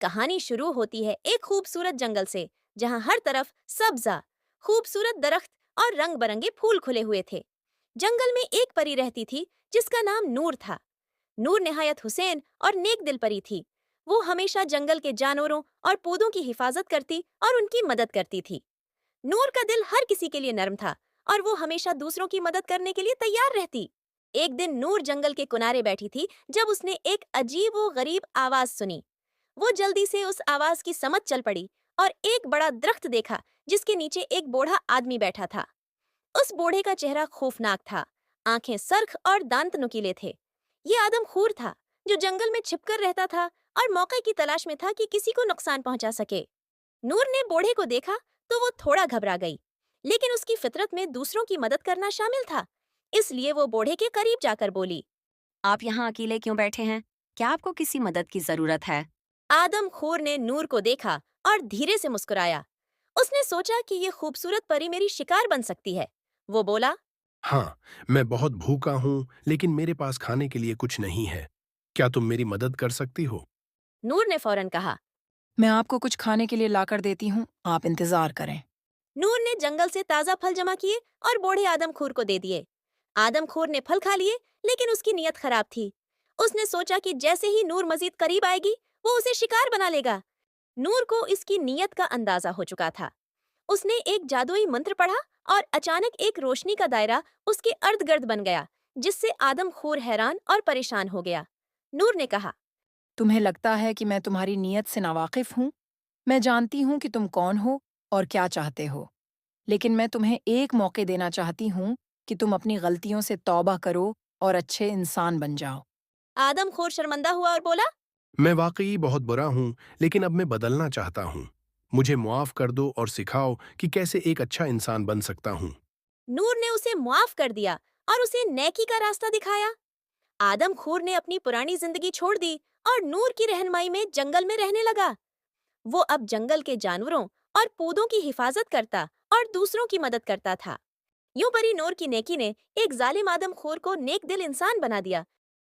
कहानी शुरू होती है एक खूबसूरत जंगल से, जहां हर तरफ सब्जा, खूबसूरत दरख्त और रंग बरंगे फूल खुले हुए थे। जंगल में एक परी रहती थी जिसका नाम नूर था। नूर निहायत हुसैन और नेक दिल परी थी। वो हमेशा जंगल के जानवरों और पौधों की हिफाजत करती और उनकी मदद करती थी। नूर का दिल हर किसी के लिए नर्म था और वो हमेशा दूसरों की मदद करने के लिए तैयार रहती। एक दिन नूर जंगल के किनारे बैठी थी जब उसने एक अजीब व गरीब आवाज सुनी। वो जल्दी से उस आवाज की समझ चल पड़ी और एक बड़ा दरख्त देखा जिसके नीचे एक बूढ़ा आदमी बैठा था। उस बूढ़े का चेहरा खौफनाक था, आंखें सरख और दांत नुकीले थे। ये आदमखोर था जो जंगल में छिपकर रहता था और मौके की तलाश में था कि किसी को नुकसान पहुंचा सके। नूर ने बूढ़े को देखा तो वो थोड़ा घबरा गई, लेकिन उसकी फितरत में दूसरों की मदद करना शामिल था। इसलिए वो बूढ़े के करीब जाकर बोली, आप यहाँ अकेले क्यों बैठे हैं? क्या आपको किसी मदद की जरूरत है? आदमखोर ने नूर को देखा और धीरे से मुस्कुराया। उसने सोचा कि ये खूबसूरत परी मेरी शिकार बन सकती है। वो बोला, हाँ, मैं बहुत भूखा हूँ, लेकिन मेरे पास खाने के लिए कुछ नहीं है। क्या तुम मेरी मदद कर सकती हो? नूर ने फौरन कहा। मैं आपको कुछ खाने के लिए लाकर देती हूँ, आप इंतजार करें। नूर ने जंगल से ताजा फल जमा किए और बूढ़े आदमखोर को दे दिए। आदमखोर ने फल खा लिए, लेकिन उसकी नीयत खराब थी। उसने सोचा कि जैसे ही नूर मजीद करीब आएगी, वो उसे शिकार बना लेगा। नूर को इसकी नीयत का अंदाजा हो चुका था। उसने एक जादुई मंत्र पढ़ा और अचानक एक रोशनी का दायरा उसके अर्ध गिर्द बन गया, जिससे आदमखोर हैरान और परेशान हो गया। नूर ने कहा, तुम्हें लगता है कि मैं तुम्हारी नीयत से नावाकिफ हूँ? मैं जानती हूँ कि तुम कौन हो और क्या चाहते हो, लेकिन मैं तुम्हें एक मौके देना चाहती हूँ कि तुम अपनी गलतियों से तौबा करो और अच्छे इंसान बन जाओ। आदमखोर शर्मिंदा हुआ और बोला, मैं वाकई बहुत बुरा हूँ, लेकिन अब मैं बदलना चाहता हूँ। मुझे मुआफ कर दो और सिखाओ कि कैसे एक अच्छा इंसान बन सकता हूँ। नूर ने उसे मुआफ कर दिया और उसे नेकी का रास्ता दिखाया। आदमखोर ने अपनी पुरानी जिंदगी छोड़ दी और नूर की रहनुमाई में जंगल में रहने लगा। वो अब जंगल के जानवरों और पौधों की हिफाजत करता और दूसरों की मदद करता था। यूं परी नूर की नेकी ने एक जालिम आदमखोर को नेक दिल इंसान बना दिया,